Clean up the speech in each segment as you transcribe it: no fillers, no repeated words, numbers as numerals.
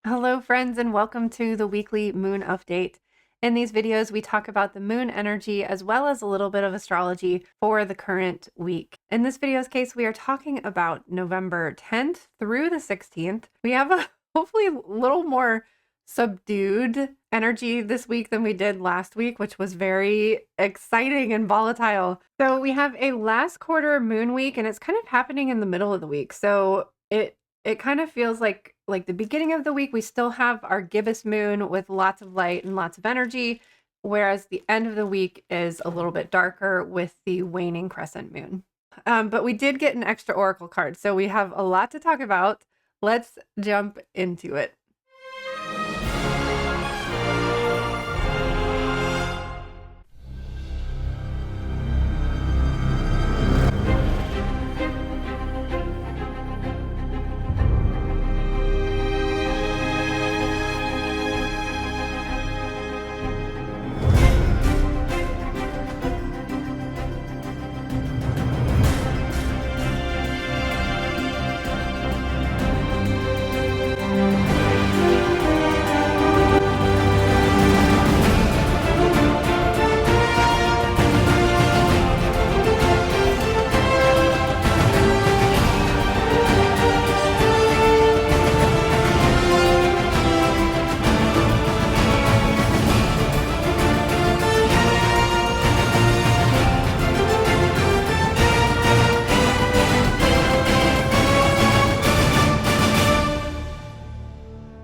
Hello, friends, and welcome to the weekly moon update. In these videos, we talk about the moon energy as well as a little bit of astrology for the current week. In this video's case, we are talking about November 10th through the 16th. We have a hopefully a little more subdued energy this week than we did last week, which was very exciting and volatile. So we have a last quarter moon week, and it's kind of happening in the middle of the week. So it kind of feels like the beginning of the week we still have our gibbous moon with lots of light and lots of energy, whereas the end of the week is a little bit darker with the waning crescent moon. But we did get an extra oracle card, so we have a lot to talk about. Let's jump into it.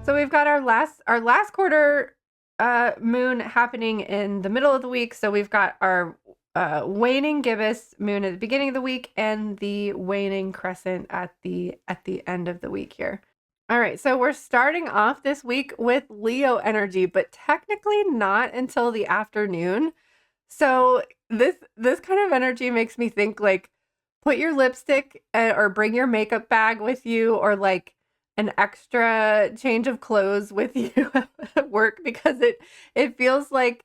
So we've got our last quarter moon happening in the middle of the week. So we've got our waning gibbous moon at the beginning of the week and the waning crescent at the end of the week here. All right, so we're starting off this week with Leo energy, but technically not until the afternoon. So this kind of energy makes me think like put your lipstick or bring your makeup bag with you, or like an extra change of clothes with you at work, because it feels like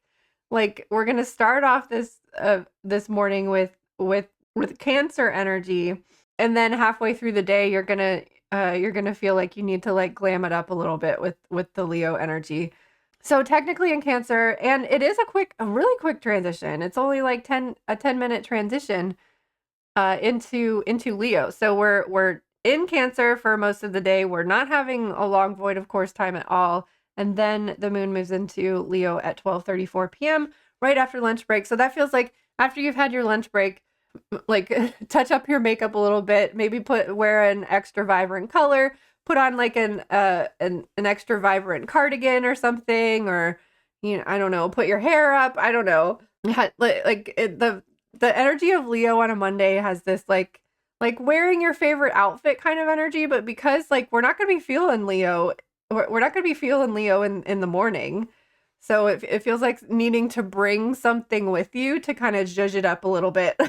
we're gonna start off this morning with Cancer energy, and then halfway through the day you're gonna feel like you need to like glam it up a little bit with the Leo energy. So technically in Cancer, and it is a really quick transition. It's only like 10-minute transition into Leo. So we're in Cancer for most of the day. We're not having a long void of course time at all. And then the moon moves into Leo at 12:34 p.m. right after lunch break. So that feels like after you've had your lunch break, like touch up your makeup a little bit, maybe wear an extra vibrant color, put on like an extra vibrant cardigan or something, or I don't know, put your hair up. I don't know. The energy of Leo on a Monday has this like wearing your favorite outfit kind of energy, but because like we're not going to be feeling Leo, we're not going to be feeling Leo in the morning. So it feels like needing to bring something with you to kind of zhuzh it up a little bit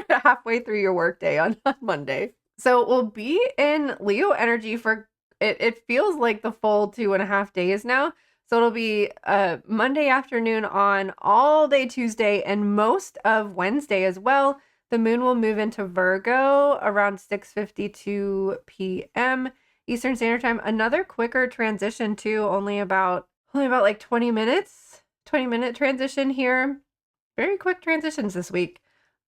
halfway through your workday on Monday. So we'll be in Leo energy for it feels like the full 2.5 days now. So it'll be Monday afternoon on all day Tuesday and most of Wednesday as well. The moon will move into Virgo around 6:52 p.m. Eastern Standard Time. Another quicker transition too, only about like 20 minutes. 20-minute transition here. Very quick transitions this week.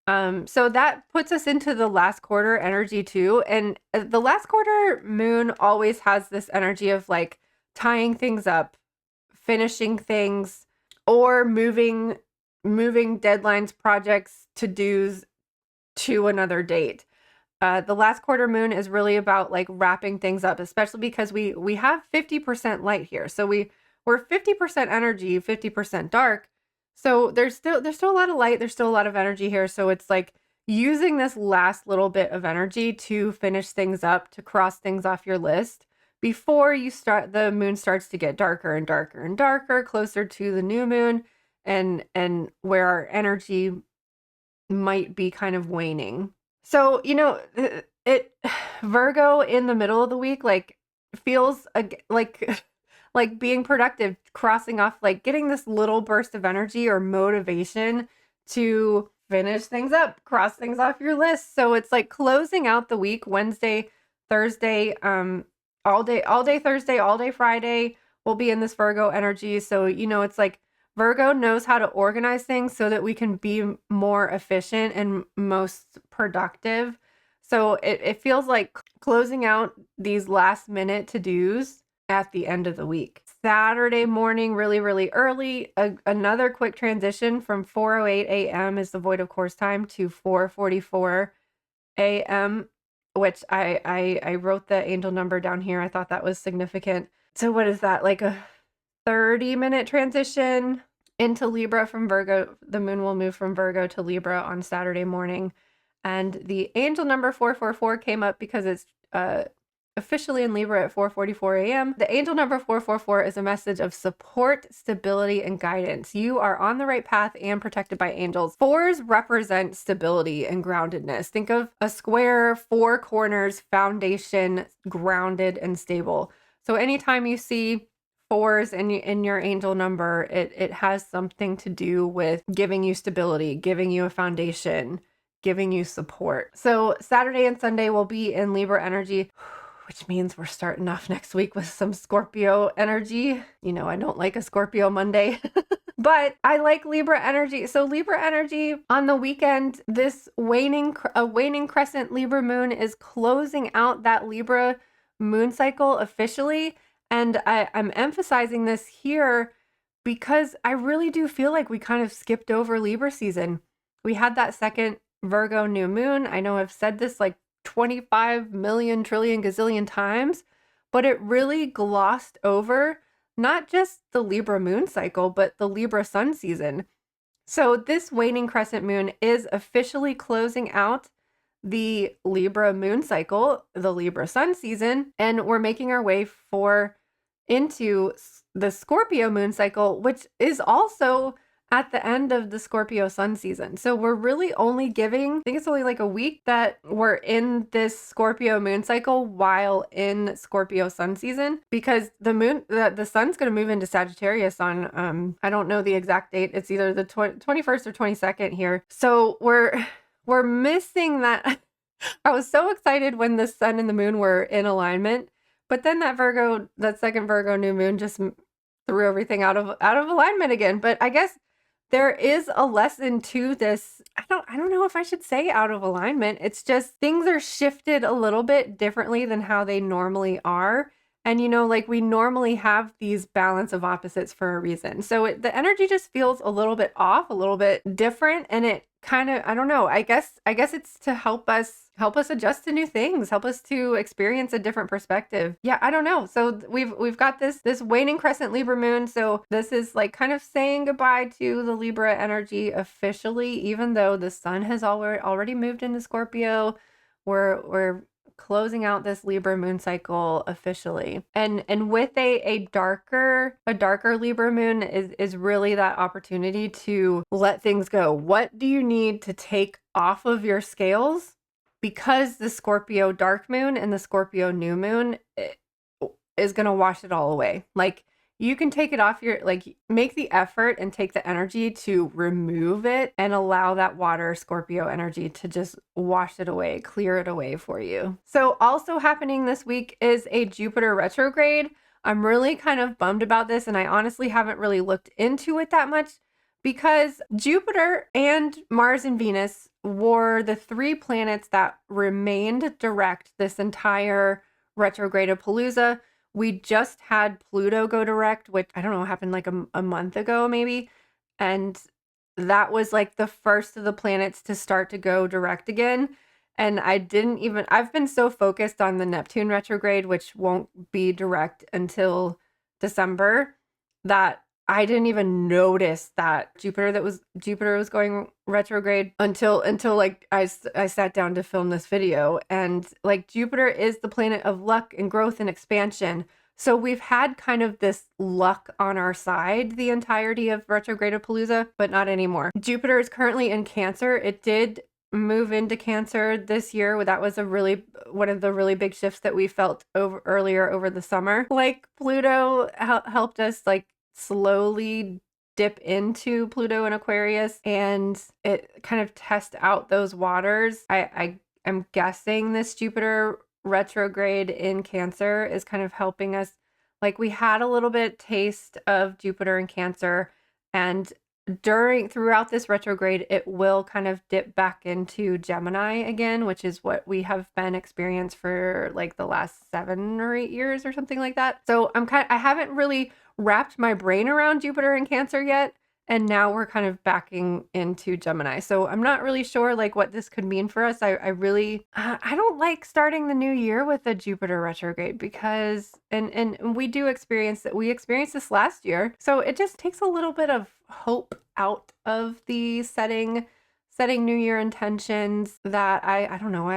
So that puts us into the last quarter energy too. And the last quarter moon always has this energy of like tying things up, finishing things, or moving deadlines, projects, to-dos to another date. The last quarter moon is really about like wrapping things up, especially because we have 50% light here. So we're 50% energy, 50% dark. So there's still a lot of light, there's still a lot of energy here. So it's like using this last little bit of energy to finish things up, to cross things off your list before the moon starts to get darker and darker and darker, closer to the new moon, and where our energy might be kind of waning. So, it Virgo in the middle of the week like feels like like being productive, crossing off, like getting this little burst of energy or motivation to finish things up, cross things off your list. So it's like closing out the week, Wednesday, Thursday, all day Thursday, all day Friday, we'll be in this Virgo energy. So, it's like Virgo knows how to organize things so that we can be more efficient and most productive. So it feels like closing out these last minute to-dos at the end of the week. Saturday morning, really, really early. Another quick transition from 4:08 a.m. is the void of course time to 4:44 a.m., which I wrote the angel number down here. I thought that was significant. So what is that? Like a 30-minute transition into Libra from Virgo. The moon will move from Virgo to Libra on Saturday morning. And the angel number 444 came up because it's officially in Libra at 4:44 a.m. The angel number 444 is a message of support, stability, and guidance. You are on the right path and protected by angels. Fours represent stability and groundedness. Think of a square, four corners, foundation, grounded and stable. So anytime you see fours in your angel number, it has something to do with giving you stability, giving you a foundation, giving you support. So Saturday and Sunday will be in Libra energy, which means we're starting off next week with some Scorpio energy. I don't like a Scorpio Monday, but I like Libra energy. So Libra energy on the weekend, this waning crescent Libra moon is closing out that Libra moon cycle officially. And I'm emphasizing this here because I really do feel like we kind of skipped over Libra season. We had that second Virgo new moon. I know I've said this like 25 million trillion gazillion times, but it really glossed over not just the Libra moon cycle, but the Libra sun season. So this waning crescent moon is officially closing out the Libra moon cycle, the Libra sun season, and we're making our way into the Scorpio moon cycle, which is also at the end of the Scorpio sun season. So we're really only giving, I think it's only like a week that we're in this Scorpio moon cycle while in Scorpio sun season, because the sun's going to move into Sagittarius on, I don't know the exact date. It's either the 21st or 22nd here. So we're missing that. I was so excited when the sun and the moon were in alignment, but then that second Virgo new moon just threw everything out of alignment again. But I guess there is a lesson to this. I don't know if I should say out of alignment. It's just things are shifted a little bit differently than how they normally are. And like we normally have these balance of opposites for a reason. So the energy just feels a little bit off, a little bit different, and it kind of, I don't know. I guess it's to help us adjust to new things, help us to experience a different perspective. Yeah, I don't know. So we've got this waning crescent Libra moon. So this is like kind of saying goodbye to the Libra energy officially, even though the sun has already moved into Scorpio. We're closing out this Libra moon cycle officially. And with a darker Libra moon is really that opportunity to let things go. What do you need to take off of your scales? Because the Scorpio dark moon and the Scorpio new moon is going to wash it all away. Like you can take it off make the effort and take the energy to remove it and allow that water Scorpio energy to just wash it away, clear it away for you. So also happening this week is a Jupiter retrograde. I'm really kind of bummed about this, and I honestly haven't really looked into it that much because Jupiter and Mars and Venus were the three planets that remained direct this entire retrograde of Palooza. We just had Pluto go direct, which I don't know, happened like a month ago maybe. And that was like the first of the planets to start to go direct again. And I've been so focused on the Neptune retrograde, which won't be direct until December, that I didn't even notice that Jupiter was going retrograde until like I sat down to film this video. And like Jupiter is the planet of luck and growth and expansion. So we've had kind of this luck on our side the entirety of retrograde of Palooza, but not anymore. Jupiter is currently in Cancer. It did move into Cancer this year. That was one of the really big shifts that we felt earlier over the summer. Like Pluto helped us like slowly dip into Pluto and Aquarius, and it kind of test out those waters. I'm guessing this Jupiter retrograde in Cancer is kind of helping us. Like we had a little bit taste of Jupiter in Cancer, and throughout this retrograde, it will kind of dip back into Gemini again, which is what we have been experienced for like the last 7 or 8 years or something like that. So I haven't really wrapped my brain around Jupiter in Cancer yet. And now we're kind of backing into Gemini. So I'm not really sure like what this could mean for us. I really, I don't like starting the new year with a Jupiter retrograde because, and we do experience that. We experienced this last year. So it just takes a little bit of hope out of the setting New year intentions that I don't know,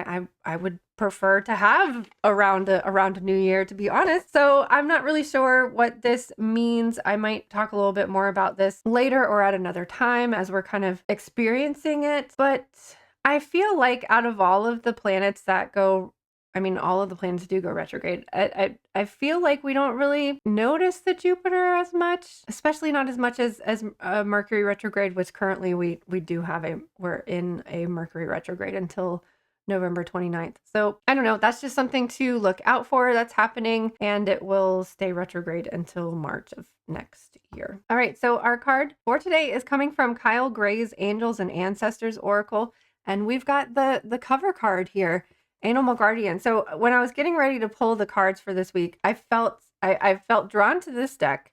I would prefer to have around a new year, to be honest. So I'm not really sure what this means. I might talk a little bit more about this later or at another time as we're kind of experiencing it. But I feel like out of all of the planets that go, I mean, all of the planets do go retrograde. I feel like we don't really notice the Jupiter as much, especially not as much as Mercury retrograde, which currently we're in a Mercury retrograde until November 29th. So I don't know. That's just something to look out for that's happening, and it will stay retrograde until March of next year. All right. So our card for today is coming from Kyle Gray's Angels and Ancestors Oracle, and we've got the cover card here. Animal Guardian. So when I was getting ready to pull the cards for this week, I felt drawn to this deck,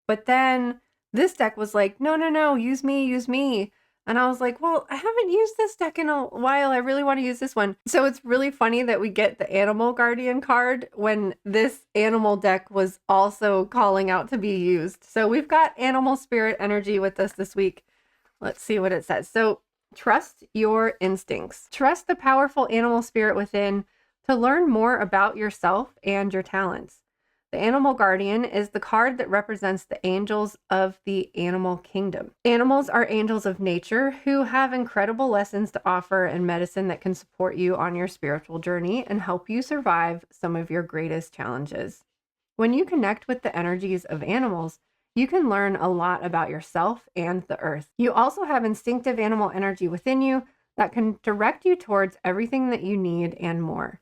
but then this deck was like, no, use me. And I was like, well, I haven't used this deck in a while. I really want to use this one. So it's really funny that we get the Animal Guardian card when this animal deck was also calling out to be used. So we've got animal spirit energy with us this week. Let's see what it says. So trust your instincts. Trust the powerful animal spirit within to learn more about yourself and your talents. The Animal Guardian is the card that represents the angels of the animal kingdom. Animals are angels of nature who have incredible lessons to offer and medicine that can support you on your spiritual journey and help you survive some of your greatest challenges. When you connect with the energies of animals, you can learn a lot about yourself and the earth. You also have instinctive animal energy within you that can direct you towards everything that you need and more.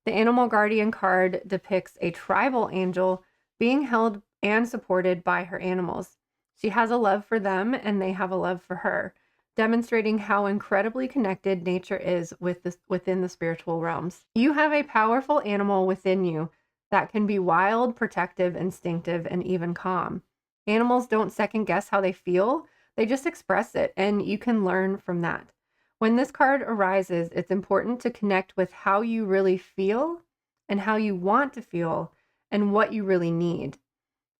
The Animal Guardian card depicts a tribal angel being held and supported by her animals. She has a love for them and they have a love for her, demonstrating how incredibly connected nature is within the spiritual realms. You have a powerful animal within you that can be wild, protective, instinctive, and even calm. Animals don't second guess how they feel. They just express it, and you can learn from that. When this card arises, it's important to connect with how you really feel and how you want to feel and what you really need.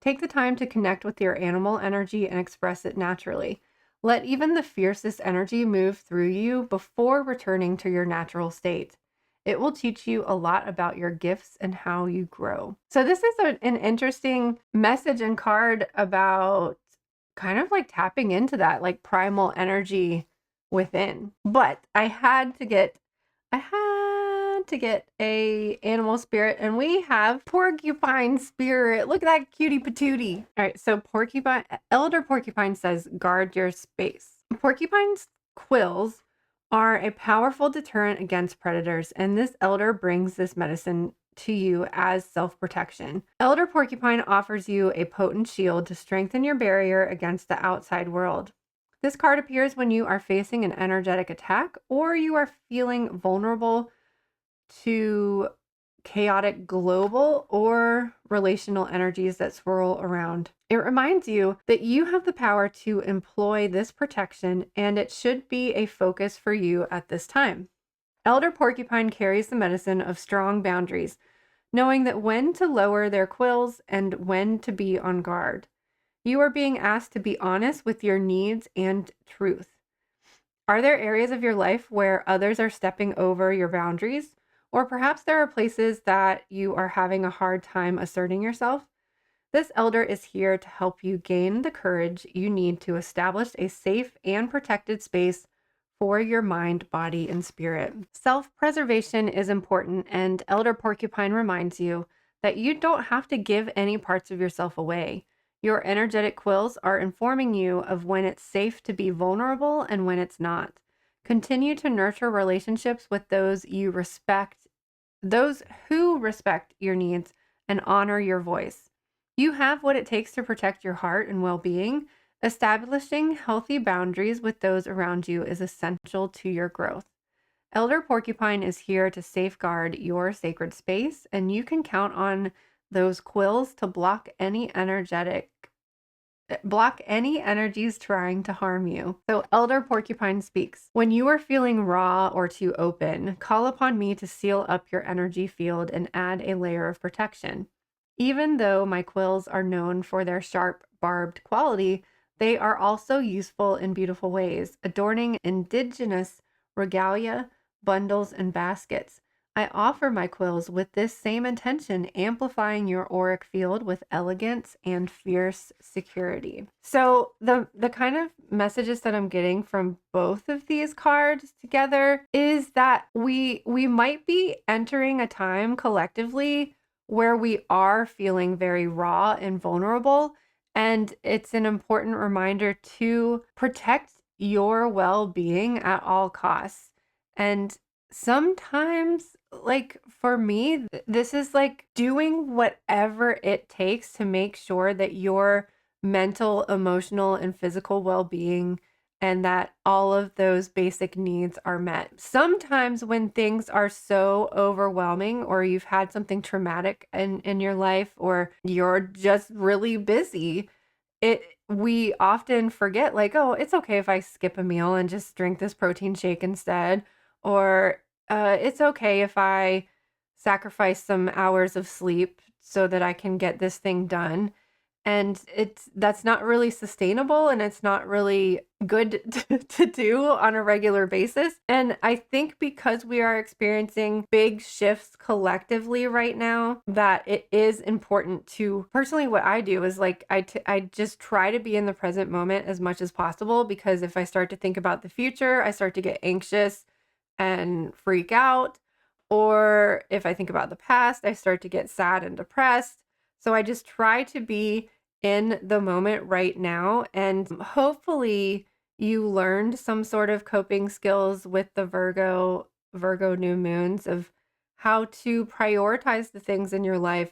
Take the time to connect with your animal energy and express it naturally. Let even the fiercest energy move through you before returning to your natural state. It will teach you a lot about your gifts and how you grow. So this is an interesting message and card about kind of like tapping into that like primal energy within. But I had to get a animal spirit, and we have porcupine spirit. Look at that cutie patootie. All right, so Elder Porcupine says guard your space. Porcupine's quills are a powerful deterrent against predators, and this elder brings this medicine to you as self-protection. Elder Porcupine offers you a potent shield to strengthen your barrier against the outside world. This card appears when you are facing an energetic attack or you are feeling vulnerable to chaotic global or relational energies that swirl around. It reminds you that you have the power to employ this protection, and it should be a focus for you at this time. Elder Porcupine carries the medicine of strong boundaries, knowing that when to lower their quills and when to be on guard. You are being asked to be honest with your needs and truth. Are there areas of your life where others are stepping over your boundaries? Or perhaps there are places that you are having a hard time asserting yourself? This elder is here to help you gain the courage you need to establish a safe and protected space for your mind, body, and spirit. Self-preservation is important, and Elder Porcupine reminds you that you don't have to give any parts of yourself away. Your energetic quills are informing you of when it's safe to be vulnerable and when it's not. Continue to nurture relationships with those you respect those who respect your needs and honor your voice. You have what it takes to protect your heart and well-being. Establishing healthy boundaries with those around you is essential to your growth. Elder Porcupine is here to safeguard your sacred space, and you can count on those quills to block any energies trying to harm you. So Elder Porcupine speaks. When you are feeling raw or too open, call upon me to seal up your energy field and add a layer of protection. Even though my quills are known for their sharp, barbed quality, they are also useful in beautiful ways, adorning indigenous regalia, bundles, and baskets. I offer my quills with this same intention, amplifying your auric field with elegance and fierce security. So the kind of messages that I'm getting from both of these cards together is that we might be entering a time collectively where we are feeling very raw and vulnerable, and it's an important reminder to protect your well-being at all costs. And sometimes, like for me, this is like doing whatever it takes to make sure that your mental, emotional, and physical well-being and that all of those basic needs are met. Sometimes when things are so overwhelming or you've had something traumatic in your life or you're just really busy, we often forget like, oh, it's okay if I skip a meal and just drink this protein shake instead, or it's okay if I sacrifice some hours of sleep so that I can get this thing done. And that's not really sustainable and it's not really good to do on a regular basis. And I think because we are experiencing big shifts collectively right now, that it is important to, personally, what I do is like, I just try to be in the present moment as much as possible, because if I start to think about the future, I start to get anxious and freak out. Or if I think about the past, I start to get sad and depressed. So I just try to be in the moment right now. And hopefully you learned some sort of coping skills with the Virgo new moons of how to prioritize the things in your life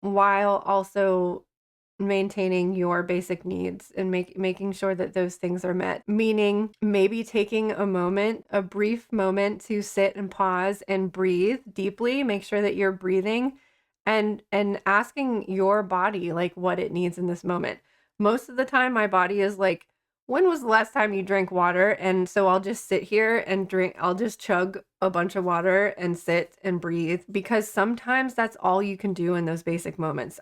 while also maintaining your basic needs and making sure that those things are met. Meaning maybe taking a brief moment to sit and pause and breathe deeply, make sure that you're breathing and asking your body like what it needs in this moment. Most of the time my body is like, when was the last time you drank water? And so I'll just sit here and I'll just chug a bunch of water and sit and breathe, because sometimes that's all you can do in those basic moments.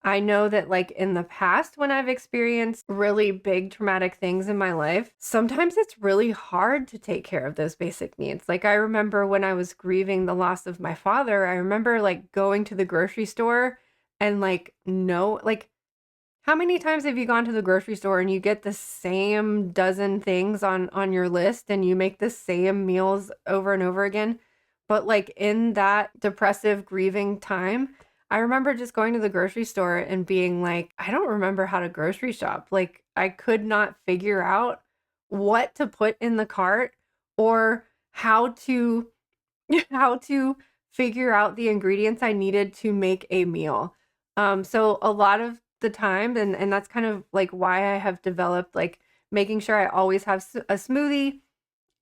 I know that like in the past, when I've experienced really big traumatic things in my life, sometimes it's really hard to take care of those basic needs. Like I remember when I was grieving the loss of my father, I remember like going to the grocery store and like, no, like how many times have you gone to the grocery store and you get the same dozen things on your list and you make the same meals over and over again? But like in that depressive grieving time, I remember just going to the grocery store and being like, I don't remember how to grocery shop. Like I could not figure out what to put in the cart or how to how to figure out the ingredients I needed to make a meal. So a lot of the time, and that's kind of like why I have developed like making sure I always have a smoothie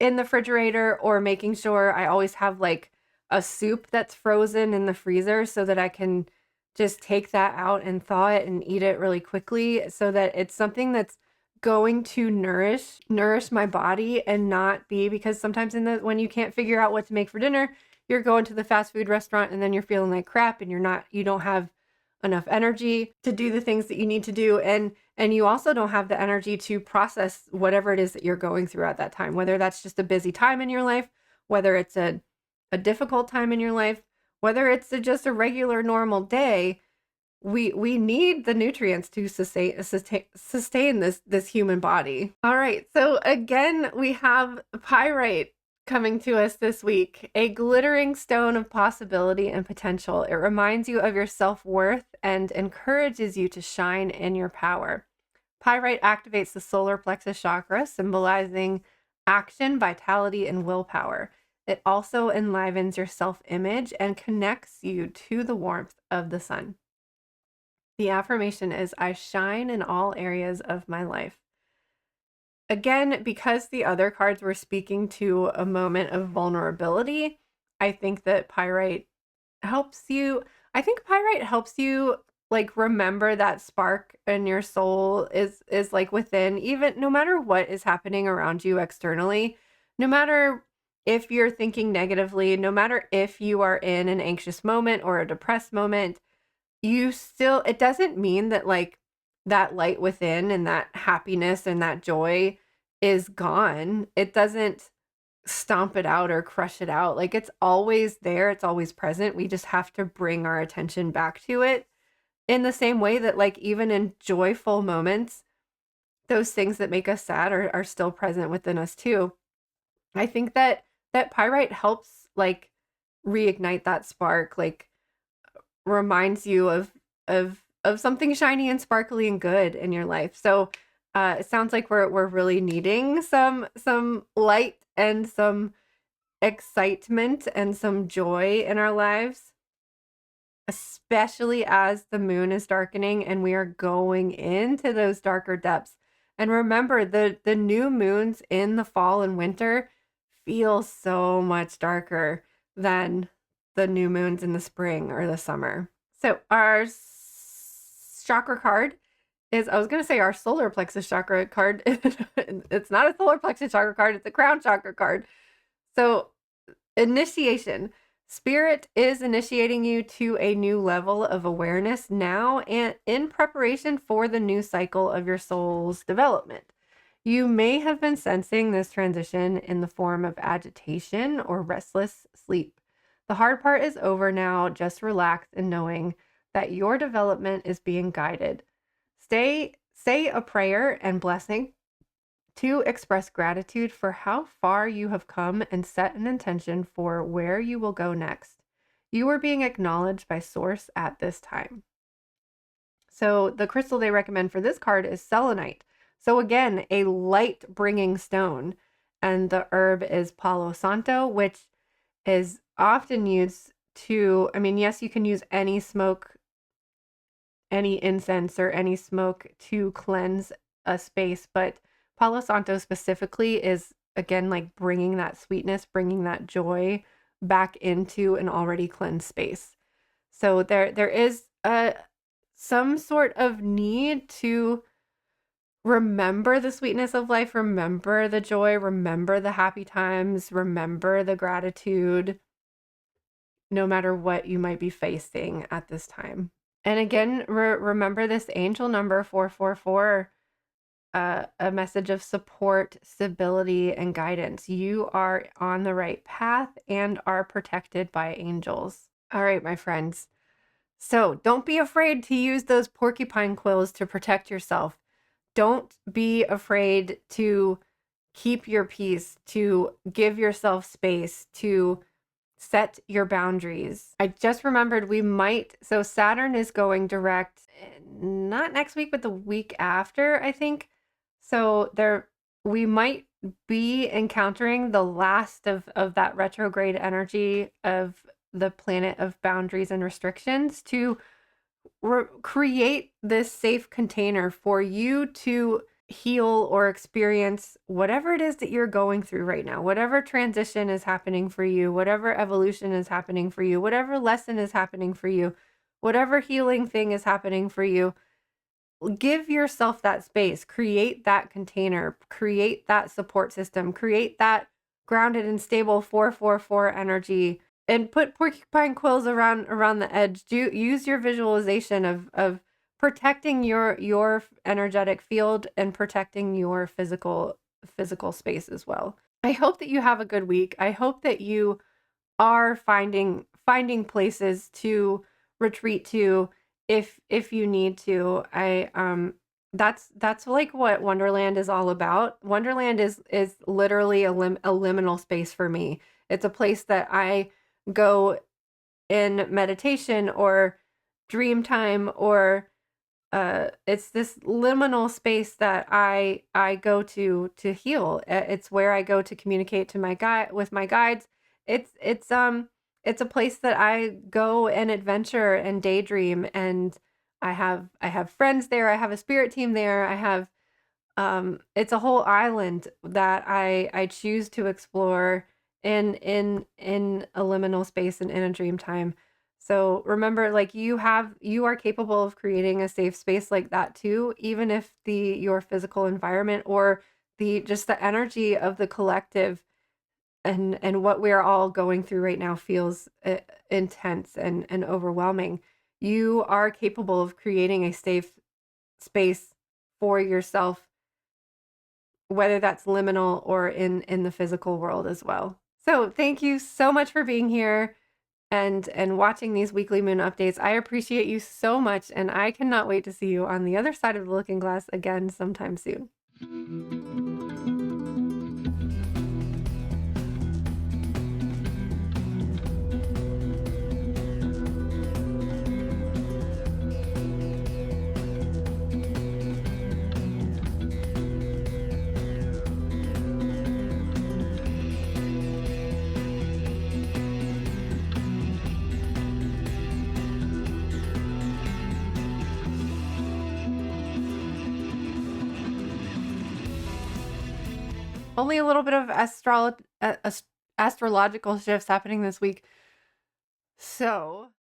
in the refrigerator, or making sure I always have like a soup that's frozen in the freezer so that I can just take that out and thaw it and eat it really quickly, so that it's something that's going to nourish my body and not be, because sometimes when you can't figure out what to make for dinner, you're going to the fast food restaurant and then you're feeling like crap and you don't have enough energy to do the things that you need to do, and you also don't have the energy to process whatever it is that you're going through at that time, whether that's just a busy time in your life, whether it's a difficult time in your life, whether it's just a regular normal day. We need the nutrients to sustain this human body. All right, so again, we have pyrite coming to us this week, a glittering stone of possibility and potential. It reminds you of your self-worth and encourages you to shine in your power. Pyrite activates the solar plexus chakra, symbolizing action, vitality, and willpower. It also enlivens your self-image and connects you to the warmth of the sun. The affirmation is, I shine in all areas of my life. Again, because the other cards were speaking to a moment of vulnerability, I think that pyrite helps you. I think pyrite helps you like remember that spark in your soul is like within, even no matter what is happening around you externally, no matter if you're thinking negatively, no matter if you are in an anxious moment or a depressed moment, you still, it doesn't mean that like that light within and that happiness and that joy is gone. It doesn't stomp it out or crush it out. Like it's always there, it's always present. We just have to bring our attention back to it in the same way that like even in joyful moments, those things that make us sad are still present within us too. I think that pyrite helps like reignite that spark, like reminds you of something shiny and sparkly and good in your life. So it sounds like we're really needing some light and some excitement and some joy in our lives, especially as the moon is darkening and we are going into those darker depths. And remember, the new moons in the fall and winter feel so much darker than the new moons in the spring or the summer. So our chakra card is, I was going to say our solar plexus chakra card. It's not a solar plexus chakra card, it's a crown chakra card. So initiation. Spirit is initiating you to a new level of awareness now and in preparation for the new cycle of your soul's development. You may have been sensing this transition in the form of agitation or restless sleep. The hard part is over now. Just relax in knowing that your development is being guided. Say a prayer and blessing to express gratitude for how far you have come and set an intention for where you will go next. You are being acknowledged by Source at this time. So the crystal they recommend for this card is selenite. So again, a light bringing stone. And the herb is Palo Santo, which is often used to, I mean, yes, you can use any smoke, any incense or any smoke to cleanse a space, but Palo Santo specifically is, again, like bringing that sweetness, bringing that joy back into an already cleansed space. So there is some sort of need to remember the sweetness of life, remember the joy, remember the happy times, remember the gratitude, no matter what you might be facing at this time. And again, remember this angel number 444, a message of support, stability, and guidance. You are on the right path and are protected by angels. All right, my friends. So don't be afraid to use those porcupine quills to protect yourself. Don't be afraid to keep your peace, to give yourself space, to set your boundaries. I just remembered so Saturn is going direct, not next week, but the week after, I think. So we might be encountering the last of that retrograde energy of the planet of boundaries and restrictions to create this safe container for you to heal or experience whatever it is that you're going through right now, whatever transition is happening for you, whatever evolution is happening for you, whatever lesson is happening for you, whatever healing thing is happening for you. Give yourself that space, create that container, create that support system, create that grounded and stable 444 energy, and put porcupine quills around the edge. Use your visualization of protecting your energetic field and protecting your physical space as well. I hope that you have a good week. I hope that you are finding places to retreat to if you need to. That's like what Wonderland is all about. Wonderland is literally a liminal space for me. It's a place that I go in meditation or dream time, or it's this liminal space that I go to heal. It's where I go to communicate to with my guides. It's a place that I go and adventure and daydream, and I have friends there. I have a spirit team there. I have it's a whole island that I choose to explore in a liminal space and in a dream time. So remember, like, you are capable of creating a safe space like that too, even if the your physical environment or the just the energy of the collective and what we're all going through right now feels intense and overwhelming. You are capable of creating a safe space for yourself, whether that's liminal or in the physical world as well. So thank you so much for being here and watching these weekly moon updates. I appreciate you so much, and I cannot wait to see you on the other side of the looking glass again sometime soon. Only a little bit of astrological shifts happening this week. So